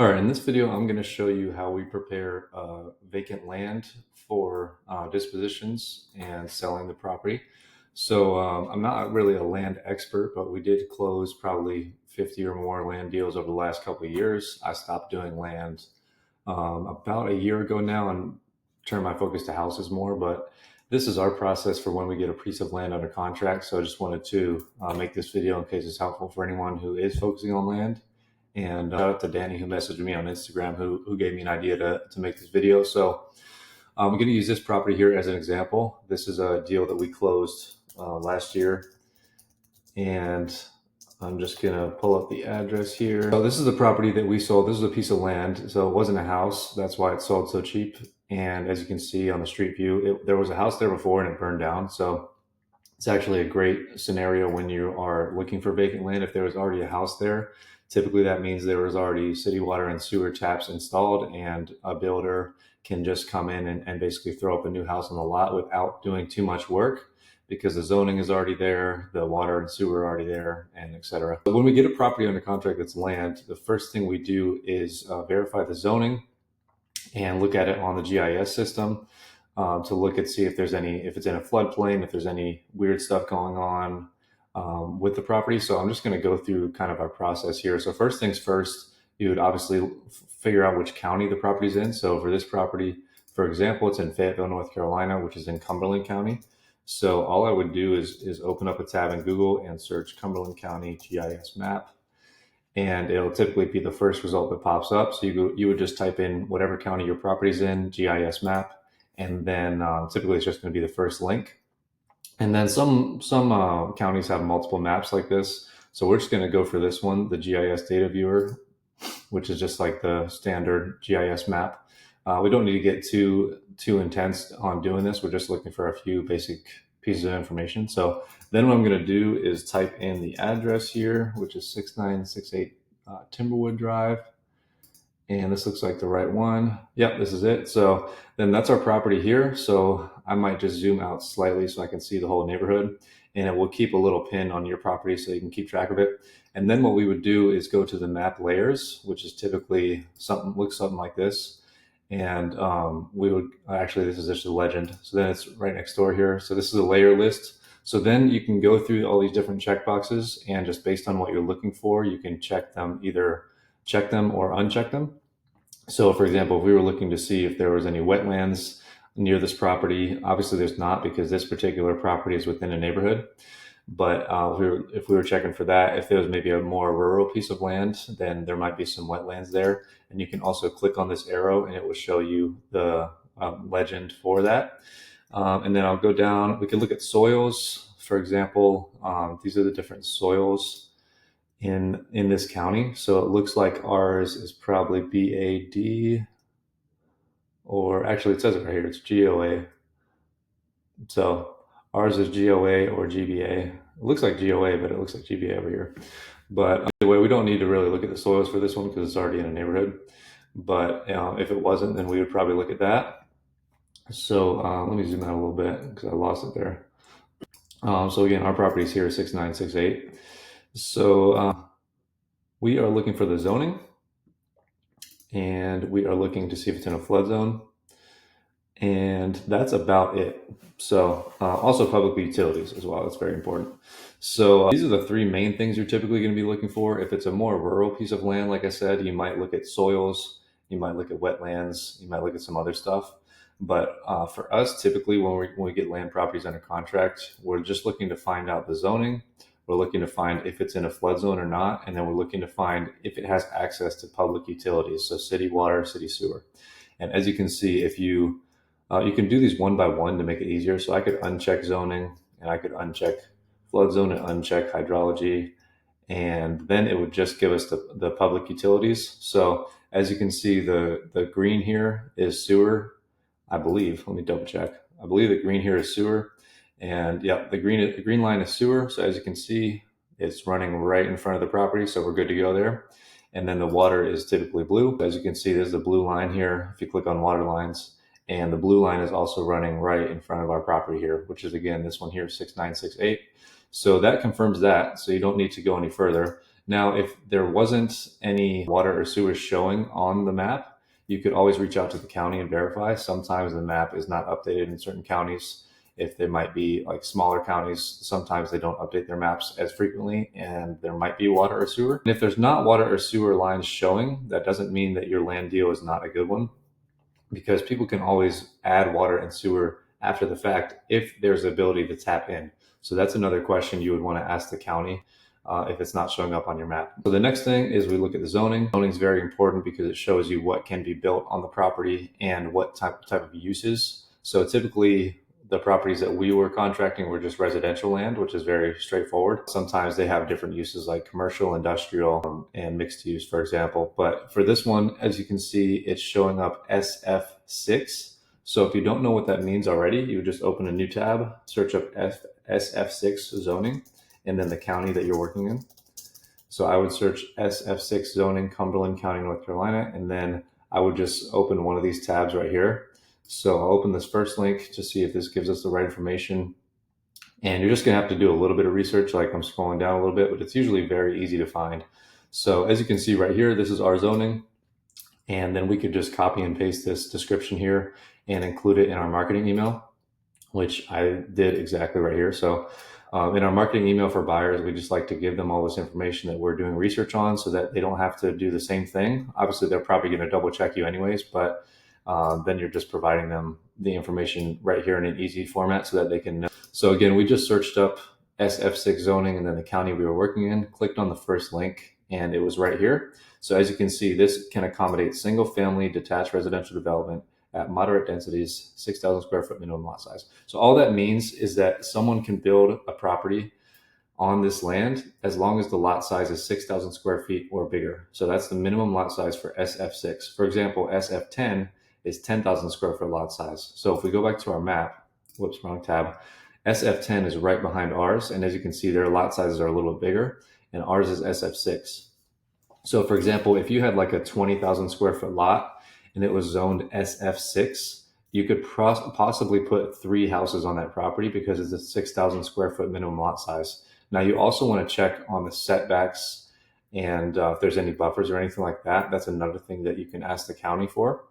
All right, in this video, I'm going to show you how we prepare vacant land for dispositions and selling the property. So I'm not really a land expert, but we did close probably 50 or more land deals over the last couple of years. I stopped doing land about a year ago now and turned my focus to houses more, but this is our process for when we get a piece of land under contract. So I just wanted to make this video in case it's helpful for anyone who is focusing on land. And shout out to Danny who messaged me on Instagram who gave me an idea to make this video. So I'm going to use this property here as an example. This is a deal that we closed last year. And I'm just going to pull up the address here. So this is the property that we sold. This is a piece of land. So it wasn't a house. That's why it sold so cheap. And as you can see on the street view, there was a house there before and it burned down. So it's actually a great scenario when you are looking for vacant land. If there was already a house there, typically that means there was already city water and sewer taps installed, and a builder can just come in and basically throw up a new house on the lot without doing too much work because the zoning is already there, the water and sewer are already there, and etc. So when we get a property under contract that's land, the first thing we do is verify the zoning and look at it on the GIS system. To look and see if there's if it's in a floodplain, if there's any weird stuff going on with the property. So I'm just going to go through kind of our process here. So first things first, you would obviously figure out which county the property's in. So for this property, for example, it's in Fayetteville, North Carolina, which is in Cumberland County. So all I would do is open up a tab in Google and search Cumberland County GIS map. And it'll typically be the first result that pops up. So you would just type in whatever county your property's in, GIS map, and then typically it's just going to be the first link. And then some counties have multiple maps like this. So we're just going to go for this one, the GIS data viewer, which is just like the standard GIS map. We don't need to get too intense on doing this. We're just looking for a few basic pieces of information. So then what I'm going to do is type in the address here, which is 6968 Timberwood Drive. And this looks like the right one. Yep, this is it. So then that's our property here. So I might just zoom out slightly so I can see the whole neighborhood, and it will keep a little pin on your property so you can keep track of it. And then what we would do is go to the map layers, which is typically looks something like this. And we would actually, this is just a legend. So then it's right next door here. So this is a layer list. So then you can go through all these different checkboxes, and just based on what you're looking for, you can either check them or uncheck them. So for example, if we were looking to see if there was any wetlands near this property, obviously there's not because this particular property is within a neighborhood. But if we were checking for that, if there was maybe a more rural piece of land, then there might be some wetlands there. And you can also click on this arrow and it will show you the legend for that. And then I'll go down, we can look at soils. For example, these are the different soils in this county. So it looks like ours is probably BAD, or actually it says it right here, it's GOA. So ours is GOA or GBA. It looks like GOA, but it looks like GBA over here. But anyway, we don't need to really look at the soils for this one because it's already in a neighborhood. But if it wasn't, then we would probably look at that. So let me zoom out a little bit because I lost it there. So again, our property is here, 6968. So we are looking for the zoning, and we are looking to see if it's in a flood zone. And that's about it. So also public utilities as well. That's very important. So these are the three main things you're typically going to be looking for. If it's a more rural piece of land, like I said, you might look at soils, you might look at wetlands, you might look at some other stuff. But for us, typically when we get land properties under contract, we're just looking to find out the zoning. We're looking to find if it's in a flood zone or not. And then we're looking to find if it has access to public utilities. So city water, city sewer. And as you can see, if you can do these one by one to make it easier. So I could uncheck zoning, and I could uncheck flood zone and uncheck hydrology. And then it would just give us the public utilities. So as you can see, the green here is sewer, I believe. Let me double check. I believe the green here is sewer. And yeah, the green line is sewer. So as you can see, it's running right in front of the property. So we're good to go there. And then the water is typically blue. As you can see, there's the blue line here. If you click on water lines, and the blue line is also running right in front of our property here, which is again, this one here, 6968. So that confirms that. So you don't need to go any further. Now, if there wasn't any water or sewer showing on the map, you could always reach out to the county and verify. Sometimes the map is not updated in certain counties. If they might be like smaller counties, sometimes they don't update their maps as frequently and there might be water or sewer. And if there's not water or sewer lines showing, that doesn't mean that your land deal is not a good one, because people can always add water and sewer after the fact if there's the ability to tap in. So that's another question you would want to ask the county if it's not showing up on your map. So the next thing is we look at the zoning. Zoning is very important because it shows you what can be built on the property and what type of uses. So typically the properties that we were contracting were just residential land, which is very straightforward. Sometimes they have different uses like commercial, industrial, and mixed use, for example. But for this one, as you can see, it's showing up SF6. So if you don't know what that means already, you would just open a new tab, search up SF6 zoning, and then the county that you're working in. So I would search SF6 zoning, Cumberland County, North Carolina, and then I would just open one of these tabs right here. So I'll open this first link to see if this gives us the right information. And you're just gonna have to do a little bit of research, like I'm scrolling down a little bit, but it's usually very easy to find. So as you can see right here, this is our zoning. And then we could just copy and paste this description here and include it in our marketing email, which I did exactly right here. So in our marketing email for buyers, we just like to give them all this information that we're doing research on so that they don't have to do the same thing. Obviously, they're probably going to double check you anyways, but then you're just providing them the information right here in an easy format so that they can know. So again, we just searched up SF6 zoning and then the county we were working in, clicked on the first link, and it was right here. So as you can see, this can accommodate single family detached residential development at moderate densities, 6,000 square foot minimum lot size. So all that means is that someone can build a property on this land as long as the lot size is 6,000 square feet or bigger. So that's the minimum lot size for SF6. For example, SF10 is 10,000 square foot lot size. So if we go back to our map, whoops, wrong tab, SF10 is right behind ours. And as you can see, their lot sizes are a little bigger and ours is SF6. So for example, if you had like a 20,000 square foot lot and it was zoned SF6, you could possibly put 3 houses on that property because it's a 6,000 square foot minimum lot size. Now you also want to check on the setbacks and if there's any buffers or anything like that. That's another thing that you can ask the county for.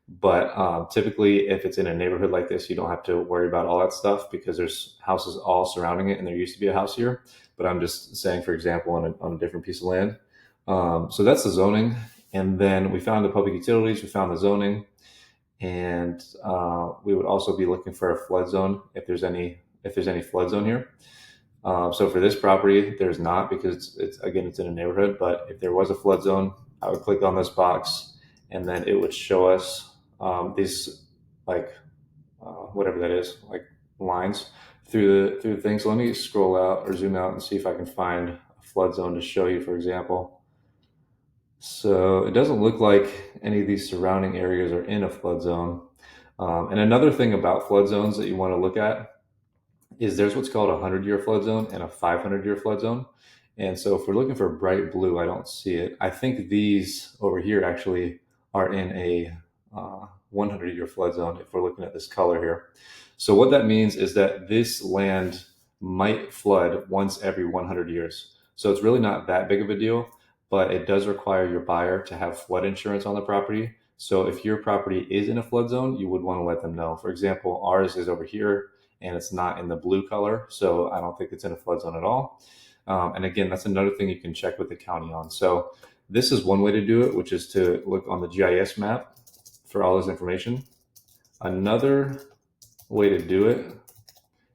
But typically, if it's in a neighborhood like this, you don't have to worry about all that stuff because there's houses all surrounding it and there used to be a house here. But I'm just saying, for example, on a different piece of land. So that's the zoning. And then we found the public utilities, we found the zoning, and we would also be looking for a flood zone if there's any flood zone here. So for this property, there's not because it's in a neighborhood. But if there was a flood zone, I would click on this box, and then it would show us these like whatever that is, like lines through the thing. So let me scroll out or zoom out and see if I can find a flood zone to show you, for example. So it doesn't look like any of these surrounding areas are in a flood zone. And another thing about flood zones that you want to look at is there's what's called a 100-year flood zone and a 500-year flood zone. And so if we're looking for bright blue, I don't see it. I think these over here actually are in a 100-year flood zone if we're looking at this color here. So what that means is that this land might flood once every 100 years. So it's really not that big of a deal, but it does require your buyer to have flood insurance on the property. So if your property is in a flood zone, you would want to let them know. For example, ours is over here and it's not in the blue color. So I don't think it's in a flood zone at all. And again, that's another thing you can check with the county on. So this is one way to do it, which is to look on the GIS map for all this information. Another way to do it,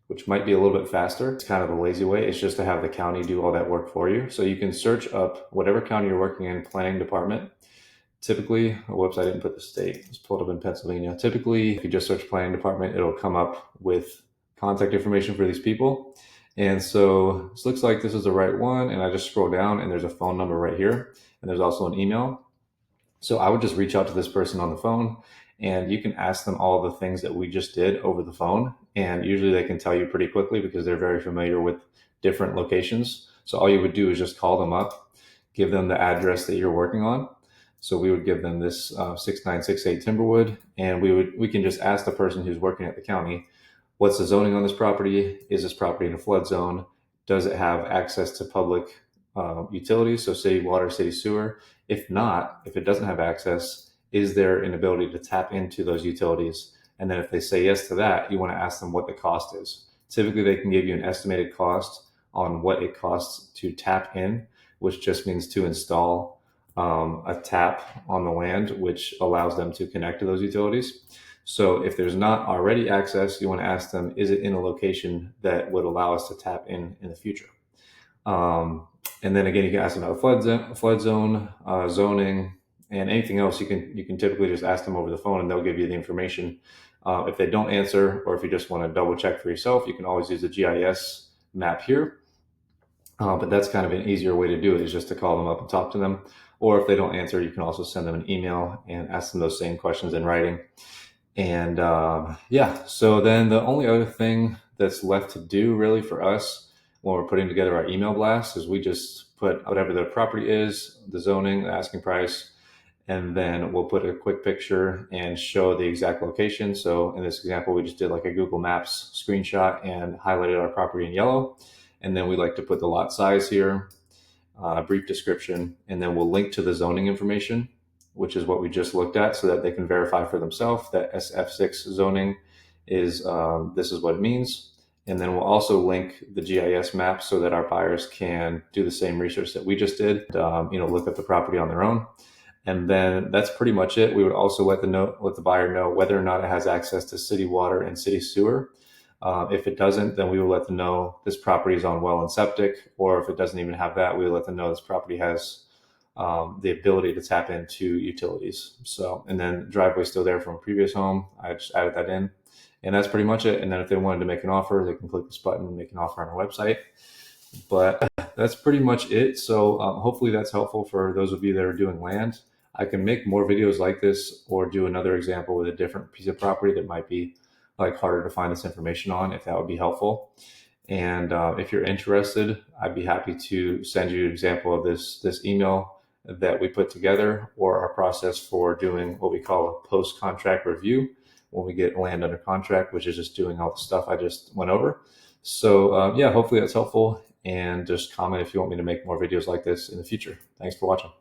which might be a little bit faster, it's kind of a lazy way, is just to have the county do all that work for you. So you can search up whatever county you're working in, planning department. Typically, whoops, I didn't put the state. It's pulled up in Pennsylvania. Typically, if you just search planning department, it'll come up with contact information for these people. And so this looks like this is the right one. And I just scroll down and there's a phone number right here. And there's also an email. So I would just reach out to this person on the phone and you can ask them all the things that we just did over the phone. And usually they can tell you pretty quickly because they're very familiar with different locations. So all you would do is just call them up, give them the address that you're working on. So we would give them this 6968 Timberwood, and we can just ask the person who's working at the county, what's the zoning on this property? Is this property in a flood zone? Does it have access to public utilities, so city water, city sewer? If not, if it doesn't have access, is there an ability to tap into those utilities? And then if they say yes to that, you want to ask them what the cost is. Typically, they can give you an estimated cost on what it costs to tap in, which just means to install a tap on the land, which allows them to connect to those utilities. So if there's not already access, you want to ask them, is it in a location that would allow us to tap in the future? And then again, you can ask them about flood zone, zoning, and anything else. You can typically just ask them over the phone, and they'll give you the information. If they don't answer, or if you just want to double check for yourself, you can always use the GIS map here. But that's kind of an easier way to do it, is just to call them up and talk to them. Or if they don't answer, you can also send them an email and ask them those same questions in writing. And yeah, so then the only other thing that's left to do really for us when we're putting together our email blast is we just put whatever the property is, the zoning, the asking price, and then we'll put a quick picture and show the exact location. So in this example, we just did like a Google Maps screenshot and highlighted our property in yellow. And then we like to put the lot size here, a brief description, and then we'll link to the zoning information, which is what we just looked at, so that they can verify for themselves that SF6 zoning is, this is what it means. And then we'll also link the GIS map so that our buyers can do the same research that we just did, look at the property on their own. And then that's pretty much it. We would also let the buyer know whether or not it has access to city water and city sewer. If it doesn't, then we will let them know this property is on well and septic, or if it doesn't even have that, we will let them know this property has the ability to tap into utilities. So, and then driveway's still there from a previous home. I just added that in, and that's pretty much it. And then if they wanted to make an offer, they can click this button and make an offer on our website. But that's pretty much it. So hopefully that's helpful for those of you that are doing land. I can make more videos like this, or do another example with a different piece of property that might be like harder to find this information on, if that would be helpful. And if you're interested, I'd be happy to send you an example of this email that we put together, or our process for doing what we call a post-contract review when we get land under contract, which is just doing all the stuff I just went over. So yeah, hopefully that's helpful, and just comment if you want me to make more videos like this in the future. Thanks for watching.